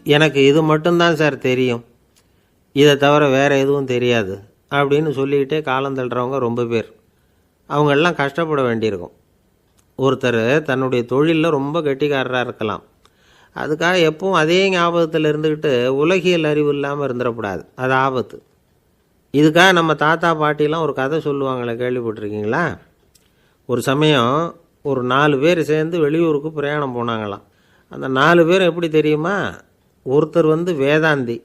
எனக்கு இது மட்டும்தான் சார் தெரியும், இதை தவிர வேறு எதுவும் தெரியாது அப்படின்னு சொல்லிக்கிட்டே காலம் தள்ளுறவங்க ரொம்ப பேர். அவங்களெல்லாம் கஷ்டப்பட வேண்டியிருக்கும். ஒருத்தர் தன்னுடைய தொழிலில் ரொம்ப கெட்டிக்காரராக இருக்கலாம். அதுக்காக எப்பவும் அதே ஞாபகத்தில் இருந்துக்கிட்டு உலகியல் அறிவு இல்லாமல் இருந்துடக்கூடாது. அது ஆபத்து. இதுக்காக நம்ம தாத்தா பாட்டிலாம் ஒரு கதை சொல்லுவாங்களே, கேள்விப்பட்டிருக்கீங்களா? ஒரு சமயம் ஒரு 4 பேர் சேர்ந்து வெளியூருக்கு பிரயாணம் போனாங்களாம். அந்த 4 பேர் எப்படி தெரியுமா? ஒருத்தர் வேதாந்தி,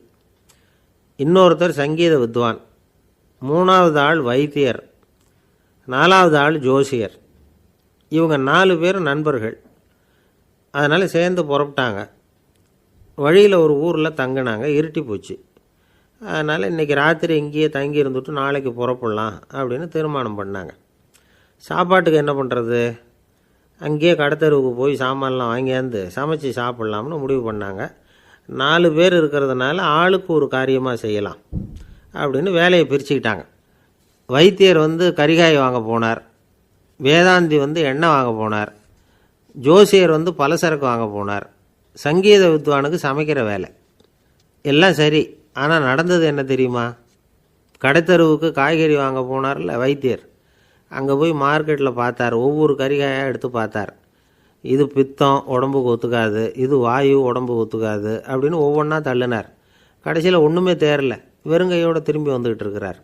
இன்னொருத்தர் சங்கீத வித்வான், 3வது ஆள் வைத்தியர், 4வது ஆள் ஜோசியர். இவங்க 4 பேரும் நண்பர்கள். அதனால் சேர்ந்து புறப்பட்டாங்க. வழியில் ஒரு ஊரில் தங்கினாங்க. இருட்டி போச்சு. அதனால் இன்றைக்கி ராத்திரி இங்கேயே தங்கி இருந்துட்டு நாளைக்கு புறப்படலாம் அப்படின்னு தீர்மானம் பண்ணாங்க. சாப்பாட்டுக்கு என்ன பண்ணுறது? அங்கேயே கடத்தெருவுக்கு போய் சாமான்லாம் வாங்கியாந்து சமைச்சு சாப்பிட்லாம்னு முடிவு பண்ணாங்க. 4 பேர் இருக்கிறதுனால ஆளுக்கு ஒரு காரியமாக செய்யலாம் அப்படின்னு வேலையை பிரிச்சுக்கிட்டாங்க. வைத்தியர் கரிகாய் வாங்க போனார், வேதாந்தி எண்ணெய் வாங்க போனார், ஜோசியர் பலசரக்கு வாங்க போனார், சங்கீத வித்வானுக்கு சமைக்கிற வேலை. எல்லாம் சரி. ஆனால் நடந்தது என்ன தெரியுமா? கடைத்தெருவுக்கு காய்கறி வாங்க போனார்ல வைத்தியர், அங்கே போய் மார்க்கெட்டில் பார்த்தார். ஒவ்வொரு கரிகாயாக எடுத்து பார்த்தார். இது பித்தம், உடம்புக்கு ஒத்துக்காது, இது வாயு, உடம்புக்கு ஒத்துக்காது அப்படின்னு ஒவ்வொன்றா தள்ளினார். கடைசியில் ஒன்றுமே தேரல, வெறுங்கையோடு திரும்பி வந்துக்கிட்டு இருக்கிறார்.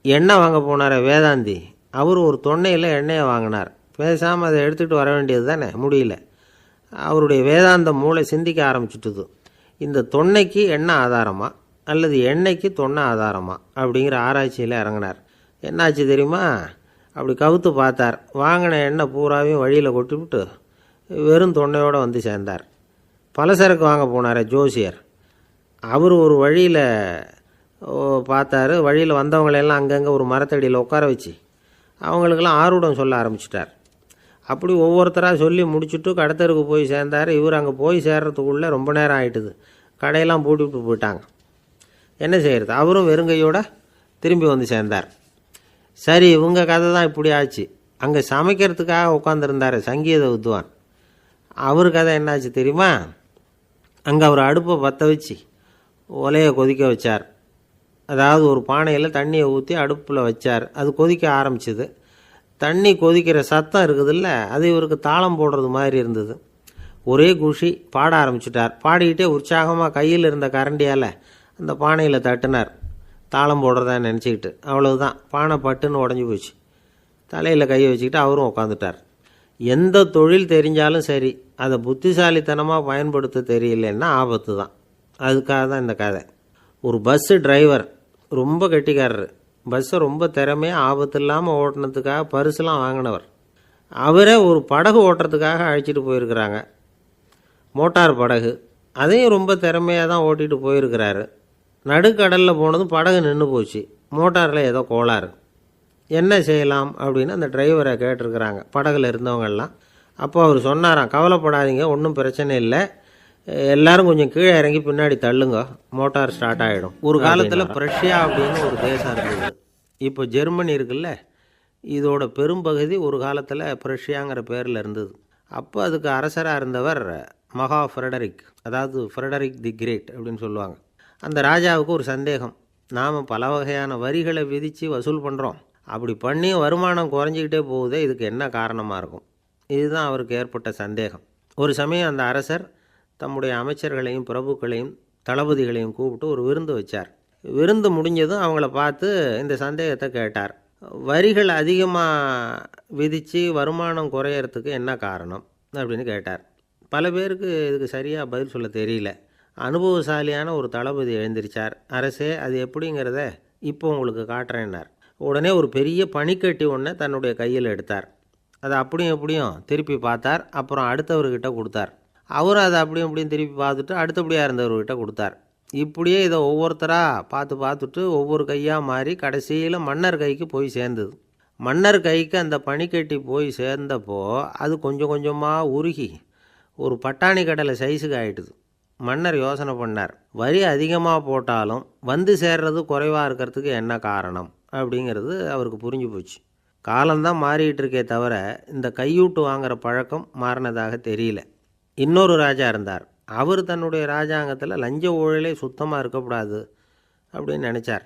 எண்ணெய் வாங்க போனார் வேதாந்தி, அவர் ஒரு தொன்னையில் எண்ணெயை வாங்கினார். பேசாமல் அதை எடுத்துகிட்டு வர வேண்டியது தானே, முடியல. அவருடைய வேதாந்த மூளை சிந்திக்க ஆரம்பிச்சுட்டுது. இந்த தொன்னைக்கு எண்ணெய் ஆதாரமா அல்லது எண்ணெய்க்கு தொன்னை ஆதாரமா அப்படிங்கிற ஆராய்ச்சியில் இறங்கினார். என்னாச்சு தெரியுமா? அப்படி கவுத்து பார்த்தார். வாங்கின எண்ணெய் பூராவையும் வழியில் கொட்டிவிட்டு வெறும் தொன்னையோடு சேர்ந்தார். பலசரக்கு வாங்க போனார் ஜோசியர், அவர் ஒரு வழியில் பார்த்தாரு. வழியில் வந்தவங்களெல்லாம் அங்கங்கே ஒரு மரத்தடியில் உட்கார வச்சு அவங்களுக்கெல்லாம் ஆர்வம் சொல்ல ஆரம்பிச்சிட்டார். அப்படி ஒவ்வொருத்தராக சொல்லி முடிச்சுட்டு கடத்தருக்கு போய் சேர்ந்தார். இவர் அங்கே போய் சேர்றதுக்குள்ளே ரொம்ப நேரம் ஆகிட்டுது. கடையெல்லாம் பூட்டிவிட்டு போயிட்டாங்க. என்ன செய்கிறது? அவரும் வெறுங்கையோடு திரும்பி சேர்ந்தார். சரி, இவங்க கதை தான் இப்படி ஆச்சு. அங்கே சமைக்கிறதுக்காக உட்காந்துருந்தார் சங்கீத வித்வான், அவர் கதை என்னாச்சு தெரியுமா? அங்கே அவர் அடுப்பை பற்ற வச்சு ஒலையை கொதிக்க வச்சார். அதாவது ஒரு பானையில் தண்ணியை ஊற்றி அடுப்பில் வச்சார். அது கொதிக்க ஆரம்பிச்சிது. தண்ணி கொதிக்கிற சத்தம் இருக்குதுல்ல, அது இவருக்கு தாளம் போடுறது மாதிரி இருந்தது. ஒரே குஷி, பாட ஆரம்பிச்சிட்டார். பாடிக்கிட்டே உற்சாகமாக கையில் இருந்த கரண்டியால் அந்த பானையில் தட்டினார், தாளம் போடுறதா நினச்சிக்கிட்டு. அவ்வளவுதான், பானை பட்டுன்னு உடஞ்சி போச்சு. தலையில் கையை வச்சுக்கிட்டு அவரும் உட்காந்துட்டார். எந்த தொழில் தெரிஞ்சாலும் சரி, அதை புத்திசாலித்தனமாக பயன்படுத்த தெரியலன்னா ஆபத்து தான். அதுக்காக தான் இந்த கதை. ஒரு பஸ்ஸு டிரைவர் ரொம்ப கெட்டிக்காரர். பஸ்ஸை ரொம்ப திறமையாக ஆபத்து இல்லாமல் ஓட்டினதுக்காக பரிசுலாம் வாங்கினவர். அவரே ஒரு படகு ஓட்டுறதுக்காக அழைச்சிட்டு போயிருக்கிறாங்க, மோட்டார் படகு. அதையும் ரொம்ப திறமையாக தான் ஓட்டிகிட்டு போயிருக்கிறாரு. நடுக்கடலில் போனதும் படகு நின்று போச்சு. மோட்டாரில் ஏதோ கோளாறு. என்ன செய்யலாம் அப்படின்னு அந்த டிரைவரை கேட்டிருக்கிறாங்க படகுல இருந்தவங்கெல்லாம். அப்போ அவர் சொன்னாராம், கவலைப்படாதீங்க, ஒன்றும் பிரச்சனை இல்லை, எல்லாரும் கொஞ்சம் கீழே இறங்கி பின்னாடி தள்ளுங்க, மோட்டார் ஸ்டார்ட் ஆகிடும். ஒரு காலத்தில் பிரஷ்யா அப்படின்னு ஒரு தேசம் இருந்தது. இப்போ ஜெர்மனி இருக்குல்ல, இதோட பெரும்பகுதி ஒரு காலத்தில் பிரஷ்யாங்கிற பேரில் இருந்தது. அப்போ அதுக்கு அரசராக இருந்தவர் மகா ஃப்ரெடரிக், அதாவது ஃப்ரெடரிக் தி கிரேட் அப்படின்னு சொல்லுவாங்க. அந்த ராஜாவுக்கு ஒரு சந்தேகம், நாம் பல வகையான வரிகளை விதித்து வசூல் பண்ணுறோம், அப்படி பண்ணியும் வருமானம் குறைஞ்சிக்கிட்டே போகுதே, இதுக்கு என்ன காரணமாக இருக்கும்? இதுதான் அவருக்கு ஏற்பட்ட சந்தேகம். ஒரு சமயம் அந்த அரசர் தம்முடைய அமைச்சர்களையும் பிரபுக்களையும் தளபதிகளையும் கூப்பிட்டு ஒரு விருந்து வச்சார். விருந்து முடிஞ்சதும் அவங்கள பார்த்து இந்த சந்தேகத்தை கேட்டார். வரிகள் அதிகமாக விதித்து வருமானம் குறையறதுக்கு என்ன காரணம் அப்படின்னு கேட்டார். பல பேருக்கு இதுக்கு சரியாக பதில் சொல்ல தெரியல. அனுபவசாலியான ஒரு தளபதி எழுந்திருச்சார். அரசே, அது எப்படிங்கிறத இப்போ உங்களுக்கு காட்டுறேன்னார். உடனே ஒரு பெரிய பனிக்கட்டி ஒன்றை தன்னுடைய கையில் எடுத்தார். அதை அப்படியும் எப்படியும் திருப்பி பார்த்தார். அப்புறம் அடுத்தவர்கிட்ட கொடுத்தார். அவரும் அதை அப்படியும் இப்படியும் திருப்பி பார்த்துட்டு அடுத்தபடியாக இருந்தவர்கிட்ட கொடுத்தார். இப்படியே இதை ஒவ்வொருத்தராக பார்த்துட்டு ஒவ்வொரு கையாக மாறி கடைசியில் மன்னர் கைக்கு போய் சேர்ந்தது. மன்னர் கைக்கு அந்த பனிக்கட்டி போய் சேர்ந்தப்போ அது கொஞ்சம் கொஞ்சமாக உருகி ஒரு பட்டாணி கடலை சைஸுக்கு ஆகிட்டுது. மன்னர் யோசனை பண்ணார், வரி அதிகமாக போட்டாலும் வந்து சேர்றது குறைவாக இருக்கிறதுக்கு என்ன காரணம் அப்படிங்கிறது அவருக்கு புரிஞ்சு போச்சு. காலம்தான் மாறிக்கிட்டு இருக்கே தவிர இந்த கையூட்டு வாங்குகிற பழக்கம் மாறினதாக தெரியல. இன்னொரு ராஜா இருந்தார். அவர் தன்னுடைய ராஜாங்கத்தில் லஞ்ச ஊழலே சுத்தமாக இருக்கக்கூடாது அப்படின்னு நினச்சார்.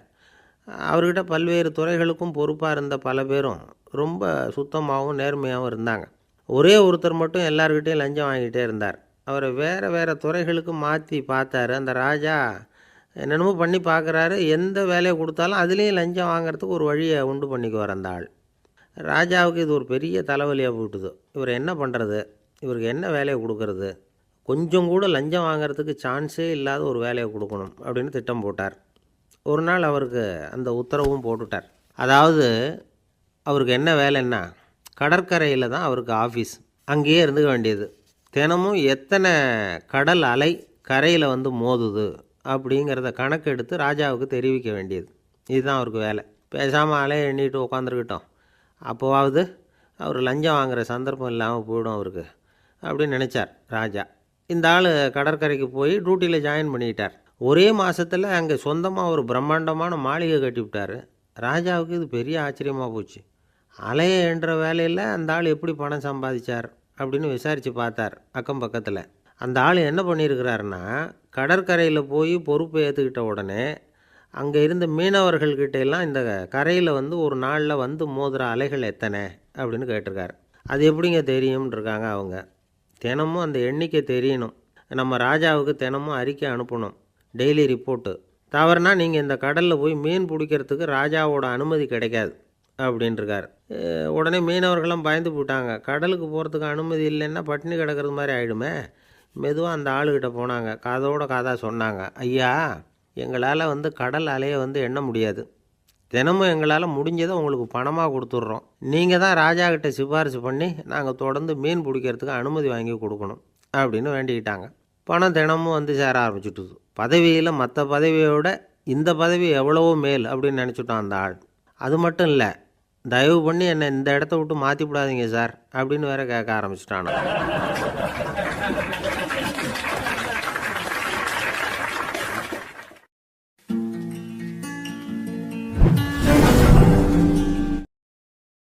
அவர்கிட்ட பல்வேறு துறைகளுக்கும் பொறுப்பாக இருந்த பல பேரும் ரொம்ப சுத்தமாகவும் நேர்மையாகவும் இருந்தாங்க. ஒரே ஒருத்தர் மட்டும் எல்லார்கிட்டையும் லஞ்சம் வாங்கிட்டே இருந்தார். அவரை வேறு வேறு துறைகளுக்கு மாற்றி பார்த்தாரு. அந்த ராஜா என்னென்னமோ பண்ணி பார்க்குறாரு. எந்த வேலையை கொடுத்தாலும் அதுலேயும் லஞ்சம் வாங்கிறதுக்கு ஒரு வழியை உண்டு பண்ணிக்குவார் அந்த ஆள். ராஜாவுக்கு இது ஒரு பெரிய தலைவலியாக போட்டுது. இவர் என்ன பண்ணுறது, இவருக்கு என்ன வேலையை கொடுக்கறது, கொஞ்சம் கூட லஞ்சம் வாங்கிறதுக்கு சான்ஸே இல்லாத ஒரு வேலையை கொடுக்கணும் அப்படின்னு திட்டம் போட்டார். ஒரு நாள் அவருக்கு அந்த உத்தரவும் போட்டுட்டார். அதாவது அவருக்கு என்ன வேலைன்னா, கடற்கரையில் தான் அவருக்கு ஆஃபீஸ். அங்கேயே இருந்துக்க வேண்டியது. தினமும் எத்தனை கடல் அலை கரையில் வந்து மோதுது அப்படிங்கிறத கணக்கெடுத்து ராஜாவுக்கு தெரிவிக்க வேண்டியது. இதுதான் அவருக்கு வேலை. பேசாமல் அலையை எண்ணிட்டு உட்காந்துருக்கிட்டோம், அப்போவாவது அவர் லஞ்சம் வாங்குகிற சந்தர்ப்பம் இல்லாமல் போயிடும் அவருக்கு அப்படின்னு நினச்சார் ராஜா. இந்த ஆள் கடற்கரைக்கு போய் டியூட்டியில் ஜாயின் பண்ணிக்கிட்டார். ஒரே மாதத்தில் அங்கே சொந்தமாக ஒரு பிரம்மாண்டமான மாளிகை கட்டி விட்டார். ராஜாவுக்கு இது பெரிய ஆச்சரியமாக போச்சு. அலையை என்ற வேலையில் அந்த ஆள் எப்படி பணம் சம்பாதிச்சார் அப்படின்னு விசாரித்து பார்த்தார் அக்கம் பக்கத்தில். அந்த ஆள் என்ன பண்ணியிருக்கிறாருன்னா, கடற்கரையில் போய் பொறுப்பை ஏற்றுக்கிட்ட உடனே அங்கே இருந்த மீனவர்கள்கிட்ட எல்லாம் இந்த கரையில் வந்து ஒரு நாளில் வந்து மோதுகிற அலைகள் எத்தனை அப்படின்னு கேட்டிருக்காரு. அது எப்படிங்க தெரியும்னு இருக்காங்க அவங்க. தினமும் அந்த எண்ணிக்கை தெரியணும். நம்ம ராஜாவுக்கு தினமும் அறிக்கை அனுப்பணும், டெய்லி ரிப்போர்ட்டு. தவறுனா நீங்கள் இந்த கடலில் போய் மீன் பிடிக்கிறதுக்கு ராஜாவோட அனுமதி கிடைக்காது அப்படின்ட்டுருக்காரு. உடனே மீனவர்களும் பயந்து போட்டாங்க. கடலுக்கு போகிறதுக்கு அனுமதி இல்லைன்னா பட்டினி கிடக்கிறது மாதிரி ஆகிடுமே. மெதுவாக அந்த ஆளுகிட்ட போனாங்க, காதோட காதாக சொன்னாங்க, ஐயா, எங்களால் வந்து கடல் அலையை வந்து எண்ண முடியாது. தினமும் எங்களால் முடிஞ்சதை உங்களுக்கு பணமாக கொடுத்துட்றோம். நீங்கள் தான் ராஜா கிட்ட சிபாரிசு பண்ணி நாங்கள் தொடர்ந்து மீன் பிடிக்கிறதுக்கு அனுமதி வாங்கி கொடுக்கணும் அப்படின்னு வேண்டிக்கிட்டாங்க. பணம் தினமும் வந்து சேர ஆரம்பிச்சுட்டுது. பதவியில் மற்ற பதவியோட இந்த பதவி எவ்வளவோ மேல் அப்படின்னு நினச்சிட்டான் அந்த ஆள். அது மட்டும் இல்லை, தயவு பண்ணி என்னை இந்த இடத்த விட்டு மாற்றி விடாதீங்க சார் அப்படின்னு வேற கேட்க ஆரம்பிச்சிட்டானா.